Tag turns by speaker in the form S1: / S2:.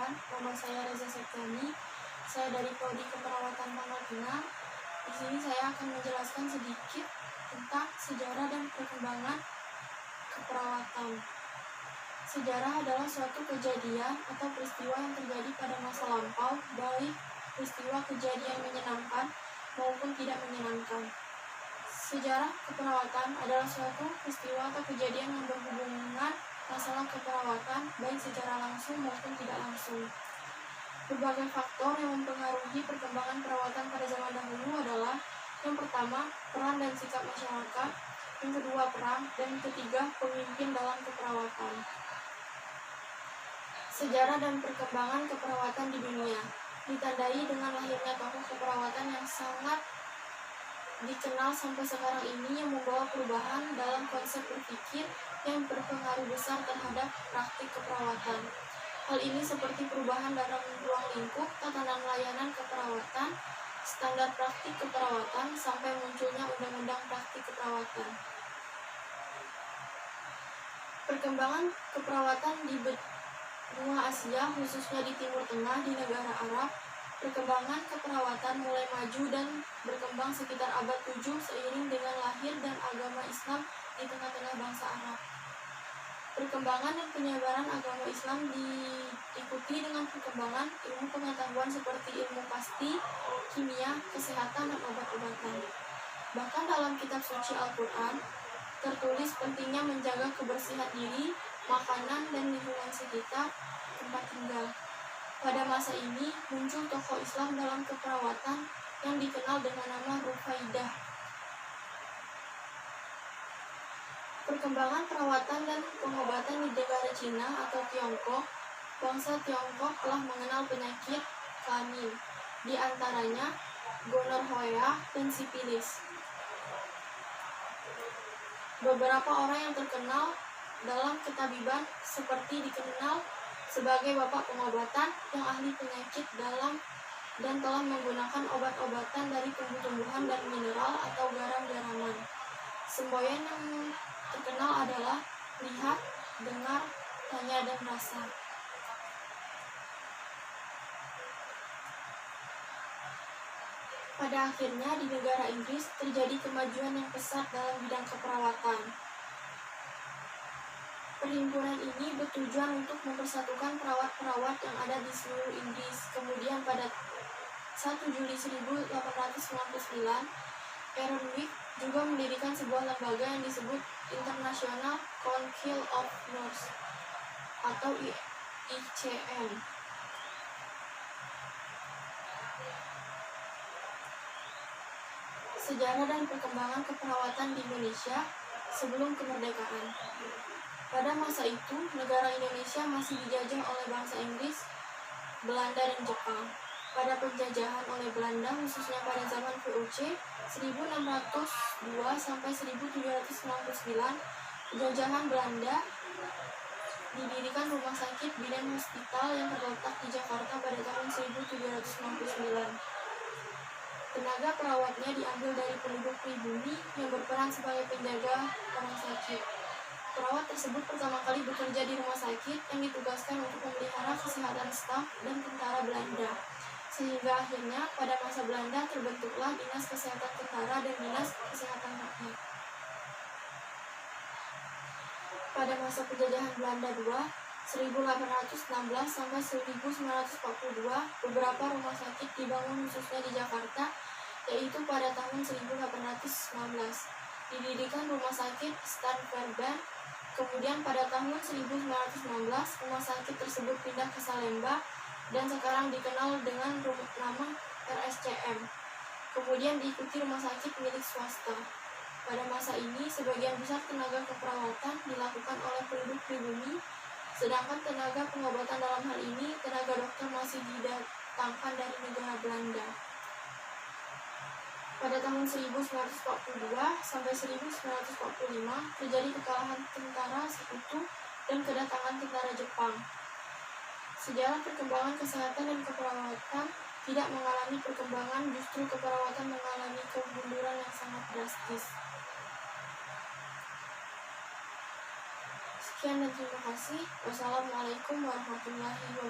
S1: Perkenalkan, nama saya Reza Septiani. Saya dari Prodi Keperawatan Pangkal Pinang. Di sini saya akan menjelaskan sedikit tentang sejarah dan perkembangan keperawatan. Sejarah adalah suatu kejadian atau peristiwa yang terjadi pada masa lampau, baik peristiwa kejadian menyenangkan maupun tidak menyenangkan. Sejarah keperawatan adalah suatu peristiwa atau kejadian yang berhubungan masalah keperawatan, baik secara langsung maupun tidak langsung. Berbagai faktor yang mempengaruhi perkembangan perawatan pada zaman dahulu adalah: yang pertama, peran dan sikap masyarakat; yang kedua, perang; dan yang ketiga, pemimpin dalam keperawatan. Sejarah dan perkembangan keperawatan di dunia ditandai dengan lahirnya tokoh keperawatan yang sangat dikenal sampai sekarang ini, yang membawa perubahan dalam konsep berpikir yang berpengaruh besar terhadap praktik keperawatan. Hal ini seperti perubahan dalam ruang lingkup, tatanan layanan keperawatan, standar praktik keperawatan, sampai munculnya undang-undang praktik keperawatan. Perkembangan keperawatan di benua Asia, khususnya di Timur Tengah, di negara Arab. Perkembangan keperawatan mulai maju dan berkembang sekitar abad 7 seiring dengan lahir dan agama Islam di tengah-tengah bangsa Arab. Perkembangan dan penyebaran agama Islam diikuti dengan perkembangan ilmu pengetahuan seperti ilmu pasti, kimia, kesehatan, dan obat-obatan. Bahkan dalam kitab suci Al-Quran tertulis pentingnya menjaga kebersihan diri, makanan, dan lingkungan sekitar tempat tinggal. Pada masa ini muncul tokoh Islam dalam keperawatan yang dikenal dengan nama Rufaidah. Perkembangan perawatan dan pengobatan di negara Cina atau Tiongkok. Bangsa Tiongkok telah mengenal penyakit klanin, di antaranya gonorrhea dan sifilis. Beberapa orang yang terkenal dalam ketabiban seperti dikenal sebagai bapak pengobatan, yang ahli penyakit dalam dan telah menggunakan obat-obatan dari tumbuh-tumbuhan dan mineral atau garam-garaman. Semboyan yang terkenal adalah lihat, dengar, tanya, dan rasa. Pada akhirnya di negara Inggris terjadi kemajuan yang pesat dalam bidang keperawatan. Perhimpunan ini bertujuan untuk mempersatukan perawat-perawat yang ada di seluruh Inggris. Kemudian pada 1 Juli 1899, Aaron Wick juga mendirikan sebuah lembaga yang disebut International Council of Nurses atau ICN. Sejarah dan perkembangan keperawatan di Indonesia sebelum kemerdekaan. Pada masa itu, negara Indonesia masih dijajah oleh bangsa Inggris, Belanda, dan Jepang. Pada penjajahan oleh Belanda, khususnya pada zaman VOC 1602 sampai 1799, penjajahan Belanda, didirikan rumah sakit Bidan Hospital yang terletak di Jakarta pada tahun 1799. Tenaga perawatnya diambil dari penduduk pribumi yang berperan sebagai penjaga rumah sakit. Perawat tersebut pertama kali bekerja di rumah sakit yang ditugaskan untuk memelihara kesehatan staf dan tentara Belanda. Sehingga akhirnya pada masa Belanda terbentuklah Dinas Kesehatan Tentara dan Dinas Kesehatan Rakyat. Pada masa penjajahan Belanda II, 1816 sampai 1942, beberapa rumah sakit dibangun khususnya di Jakarta, yaitu pada tahun 1819. Didirikan rumah sakit Stanverband. Kemudian pada tahun 1919, rumah sakit tersebut pindah ke Salemba dan sekarang dikenal dengan nama RSCM. Kemudian diikuti rumah sakit milik swasta. Pada masa ini, sebagian besar tenaga keperawatan dilakukan oleh penduduk pribumi, sedangkan tenaga pengobatan dalam hal ini, tenaga dokter masih didatangkan dari negara Belanda. Pada tahun 1942 sampai 1945 terjadi kekalahan tentara Sekutu dan kedatangan tentara Jepang. Sejarah perkembangan kesehatan dan keperawatan tidak mengalami perkembangan, justru keperawatan mengalami kemunduran yang sangat drastis. Sekian dan terima kasih. Wassalamualaikum warahmatullahi wabarakatuh.